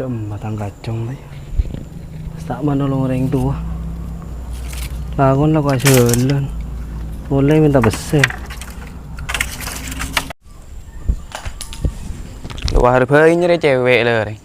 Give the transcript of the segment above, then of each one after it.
Matang kacang đấy. Tak menolong orang tua. Lagon lah kau jalan. Boleh minta besar. Wah, hari ini cewek lah.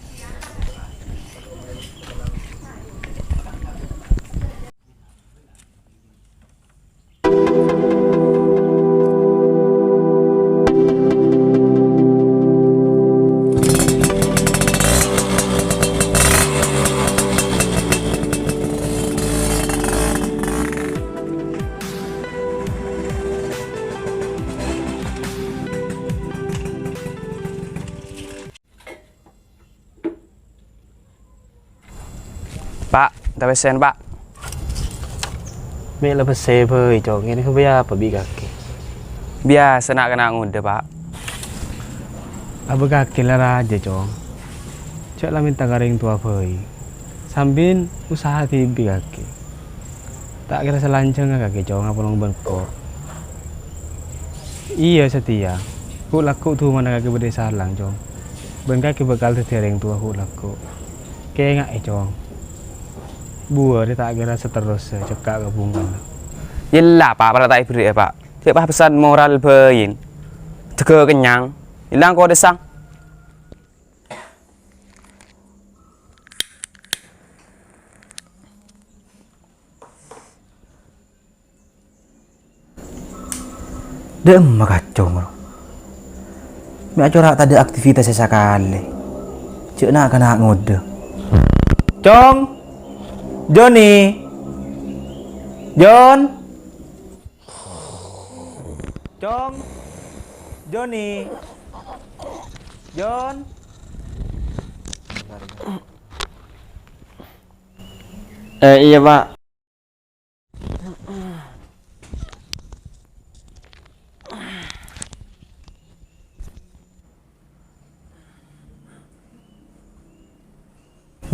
Pak, tapi sen pak. Mẹ là besar phơi cho nghe không biết apa bị kaki. Biasa nak kena ngude pak. Apa kaki lah raja cong. Cak lah minta garing tua phơi. Sambil usaha tibi kaki. Tak kira selanceng kaki cong apa nong bengkok. Iya setia. Ku laku tu mana kaki berdesa lang cong. Ben kaki bekal tertiring tua ku laku. Kayak ngak cong. Buah dia tak kira seterusnya cekak gabungan. Yelah pak, pada tak beri pak. Dia pak pesan moral bayin. Tega kenyang. Hilang kau desang. Dem makacau bro. Mek corak tak ada aktivitas sekali. Cik nak kena ngode. Cong. Johnny. John. Cong. Johnny. John. Iya pak.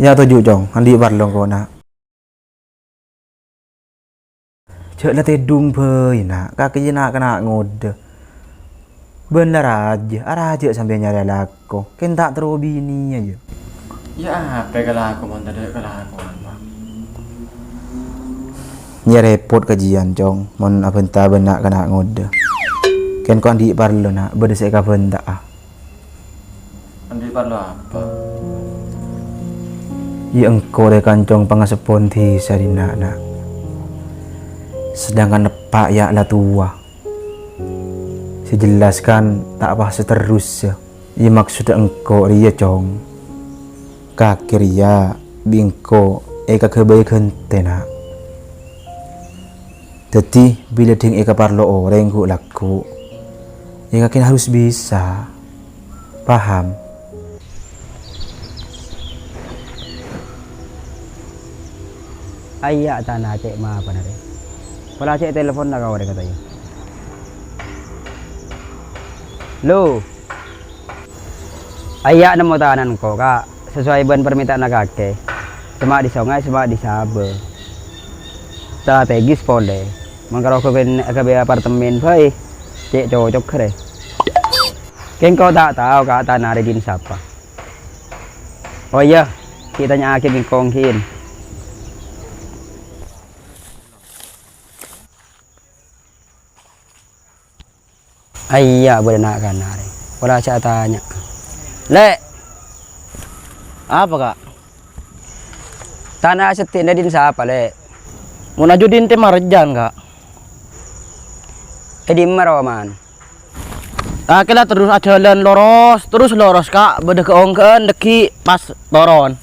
Ya tujuh Jong, andi barlong kau nak. Cek lah tedung pey nak, kaki nak kena ngode. Bener aja sampai nyari lako. Kan tak terus bini aja. Ya apa kalau aku mau tadi kalau aku mah. Ya repot kajian Jong, mon apa entah benak kena ngode. Kan kau andi barlong nak, berdesek kau benda ah. Andi perlu apa? Ya engkau deh kancong pangasepon ti sarina nak. Sedangkan pak ya lah tua. Sejelaskan tak apa seterusnya. Ya maksud engkau ria cong. Kaki ria bingko eka kebaikan tena. Jadi bila ding eka parlo orang ku laku. Ya kakin harus bisa. Paham? Ayah tanah cek mah apa nare. Kalau cek telepon nak kau ada katanya. Lu, ayah nemu tahanan kau kak sesuai ban permintaan kakek. Semak di sungai, semak di Sabe. Strategis boleh. Mengkau kau ke apartemen, boy, cek cocok kere. Kan kau tak tahu kak tanah ada di siapa. Oh iya, kita nyakin bingkongin. Ayah boleh nak kan hari. Kalau saya tanya, Le, Apa kak? tanah setin dari siapa Le? Mau najudin teh marjan kak. Di Marawaman. Kita terus jalan terus loros kak. Beda keongken deki pas toron.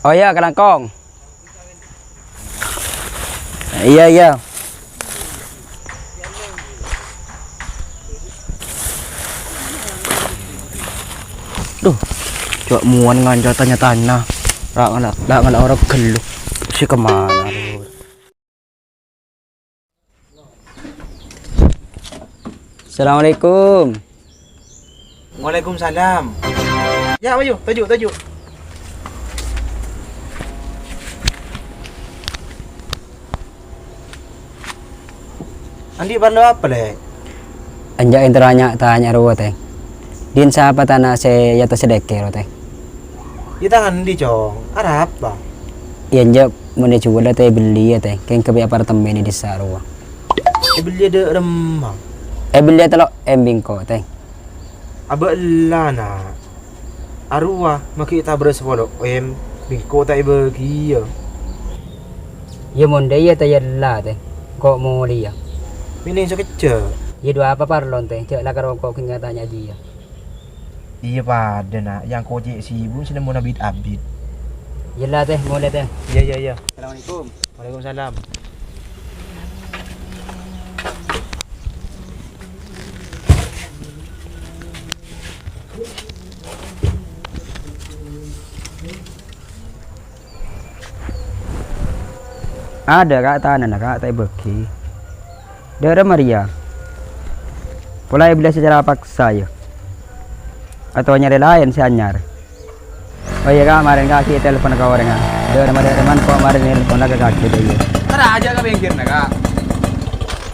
Oh iya, kelangkong. Iya. Duh, coba muan nganja tanya-tanya. Rak ngala orang geluk. Si kemana? Assalamualaikum. Waalaikumsalam. Ya, maju, tuju. Andi perlu apa le? Anjak yang tanya ruwet teh. Din sa patana se yato sedekero teh. Ya tangan di cong. Ada apa? Iyan je mun jual teh beli ya teh. Kayak ke apartemen di Sarua. Beli ada remah. Beli telo embingko teh. Aba lana. Arwah makita bersepolo bingko tak bagi ya. Ya mun dia teh yalla teh. Kok mau dia? Ini sekecil. Ya dua apa parlon teh. Cek lah karo kok kenyataannya dia. Iya pada nak yang kocik sibuk sudah mau nabit abid. Yalla teh, mulai teh. Iya. Assalamualaikum. Waalaikumsalam. Ada kak tanah kak tak bagi. Dari Maria. Mulai beli secara paksa ya. Atau nyari lain si anyar. Oh iya kak, kemarin kaki telepon ke orang kan. Dari teman kok kemarin telepon ke kaki dia. Tara aja ka bengkir na ka.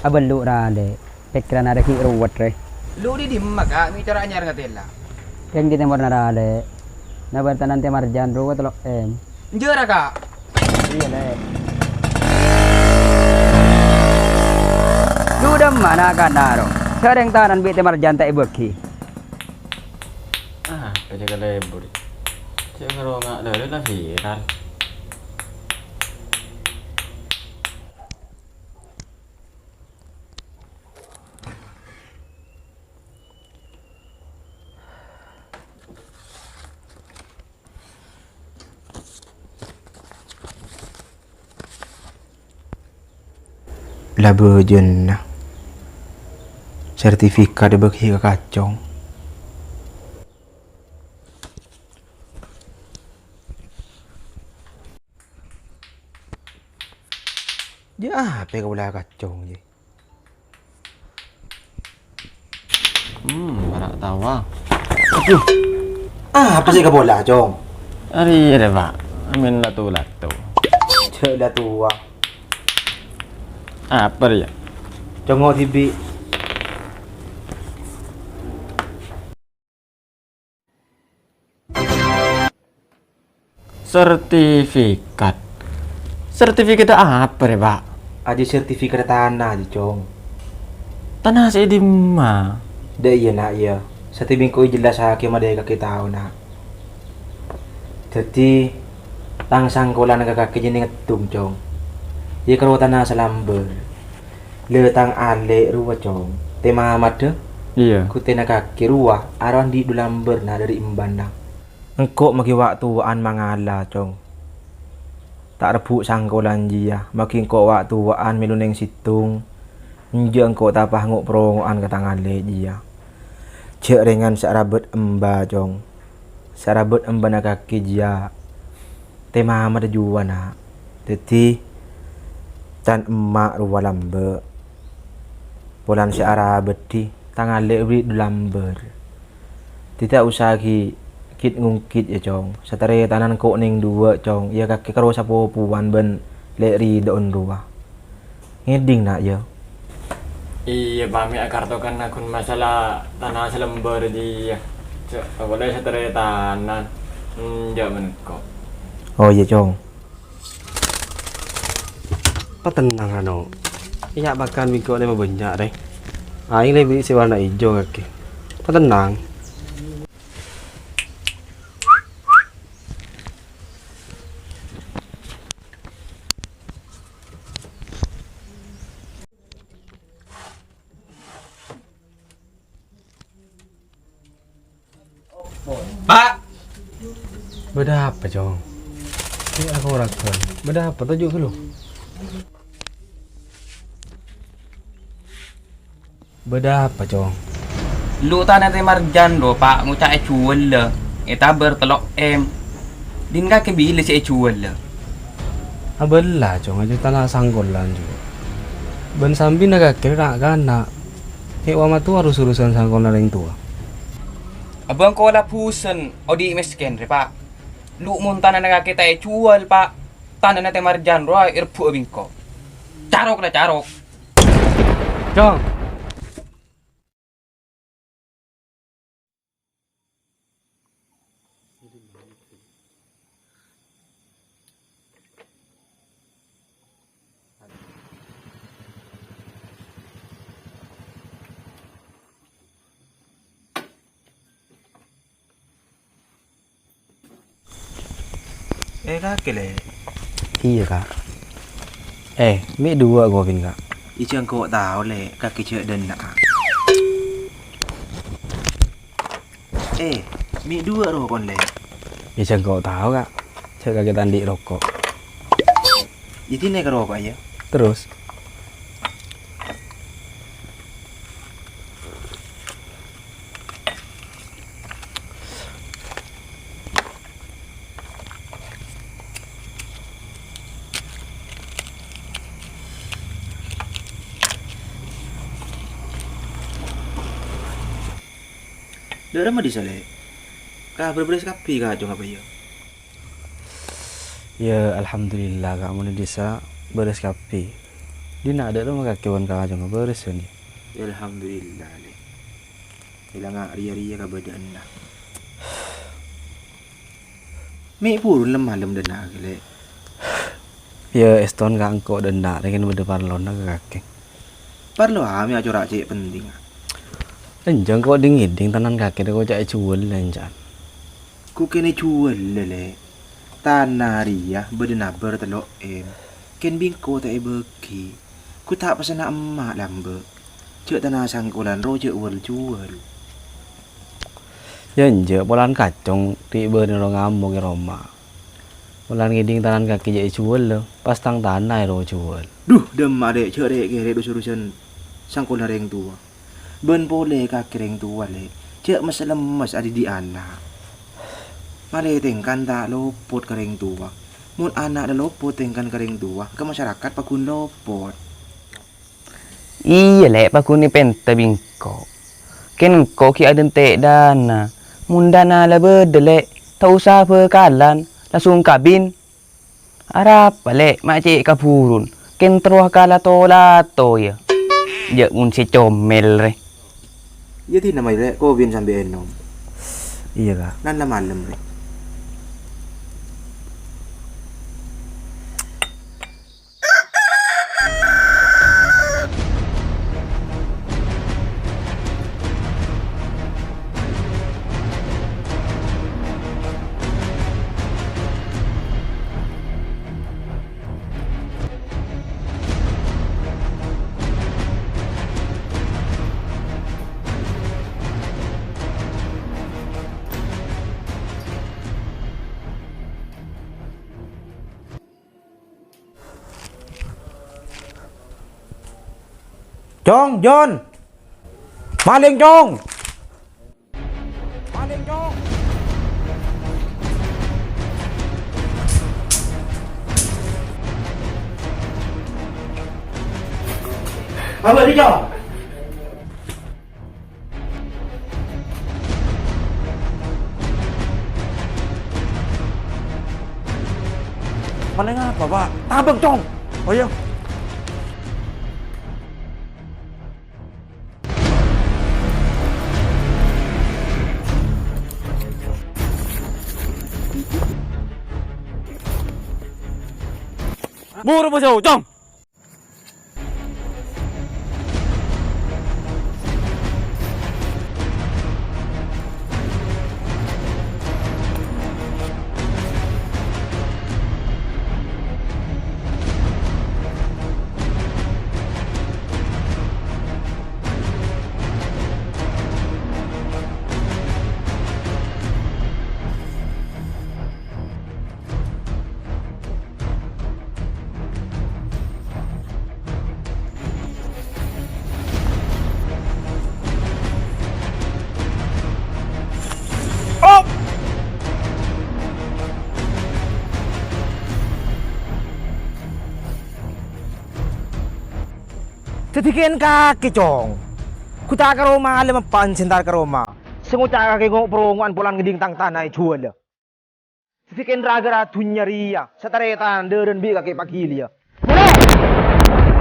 Abang lu rale. Pikiran ada ki ruwet re. Lu di dimma ka, mi cara anyar ngatela. Kan kita mau rale. Na bertanan te marjan ruwet lo Njera ka. Iya le. Lu udah mana kan naro? Sering tanan bi te marjan tak beki. Kerja ke lebur. Cek kalau nggak dari lah viral. Laba jennah. Sertifikat dia bagi ke kacong. Ya apa kau boleh kacong je. Barak tawa. Apa sih kau boleh kacong? Hari ada pak. Amin latu. Cek dah tua. Apa dia? Congok tibi. Sertifikat. Sertifikat apa ya pak? Ada sertifikat tanah je cong. Tanah saya di mana? Dah iya nak iya. Setibing kau jelas hakim ada kaki tahu nak. Jadi tang sangkolan kaki jadi ngetung cong. Ia kalau tanah selamber. Le tang ale ruwa cong. Tema amat deh. Iya. Ku tena kaki ruwa aron di dulamber na dari imbandang. Engkau maki waktu an mangala cong. Tak rebuk sangkolan dia, makin kau waktu an meluneng situng. Njeng kau tapah nguk perongoan ke tangan le dia. Cek dengan sarabet emba cong. Sarabet emba na kaki dia. Tema amat jual nak. Jadi tan emak ruwa lambe. Polan sarabet di tangan le beri dulamber. Tidak usah kit ngungkit ya cong. Satare tanan kok ning dua cong. Ya kaki karo sapo puan ben leri daun ruah. Ngeding nak ya. Iya pami akarto kan akun masalah tanah selembar di boleh setare tanan. Jaman kok. Oh iya cong. Tenang ano. Iya bahkan minggu ini banyak deh. Aing lebih si warna hijau kaki. Tenang. Pak, Beda apa cong? Ini aku rakan. Beda apa tujuh ke lu? Beda apa cong? lu tanah te marjan do pak ngucak jual le. Eta bertelok Din ka kebile si jual le. Abela cong aja tanah sanggolan juga. Ben sambil naga kira kana. Wama tu harus urusan sanggolan yang tua. Abang ko la pusen odi mesken re pak. Lu mun tanah naga kita jual pak. Tanah na te marjan ro irpu bingko. Carok na carok. Cong. Kaki le. Iya kak. Mi dua gua bin kak. Ichang kok tahu le kaki cek dan nak. Mi dua roh kon le. Ya jangan kau tahu kak. Cek kaki tandi rokok. Jadi nek rokok aja. Terus. Dara mah disale. Kah berberes kapi kah jong apa ya? Ya alhamdulillah kak mau desa beres kapi. Di nak ada rumah kaki wan kak aja beres ni. Alhamdulillah le. Hilang ria-ria ka badan lah. Mi purun lemah-lem dana le. Ya eston kak angkok dan nak dengan berdepan lona kaki. Parlo mi acara cek penting. Enjang kok dingin tanan kaki kau cak cuul lenjan. Ku kene jual le. Tanah ria bedena bertelok Ken bingko tak beki. Ku tak pasana emak lambe. Cek tanah sangkulan ro cek wal jual. Ya enjak polan kacong di bener ngamuk ke Roma. Polan ngiding tanan kaki jadi cuul lo. Pas tang tanah ro cuul. Duh dem adek cek dek kere urusan sangkulan reng tua. Ben boleh kaki reng tua le. Cek mas lemas ada di anak. Male tengkan tak lopot kering tua. Mun anak dah lopot tengkan kering tua, ke masyarakat pakun lopot. Iya lek pakun ni penta bingko. Ken ko ki aden te dana. Mun dana la bedelek, tak usah pekalan, langsung kabin. Arap lek mak cik kapurun. Ken teruah kala to ya. Je mun si comel re. Jadi nama ile ko bin sampai enom. Iya kak. Nan la malam re. Jong, John. Maling Jong. Maling Jong. Apa ni Jong? Maling apa, Pak? Tabang Jong. Oh iya. Buru bojo, Jong. Setikin kaki Jong. Ku tak ke rumah alam pancintar ke rumah. Sengucak kaki ngok peronguan pulang ngeding tang tanah jual. Setikin raga ratunya ria. Setaretan deren bi kaki pakilia. Mulai.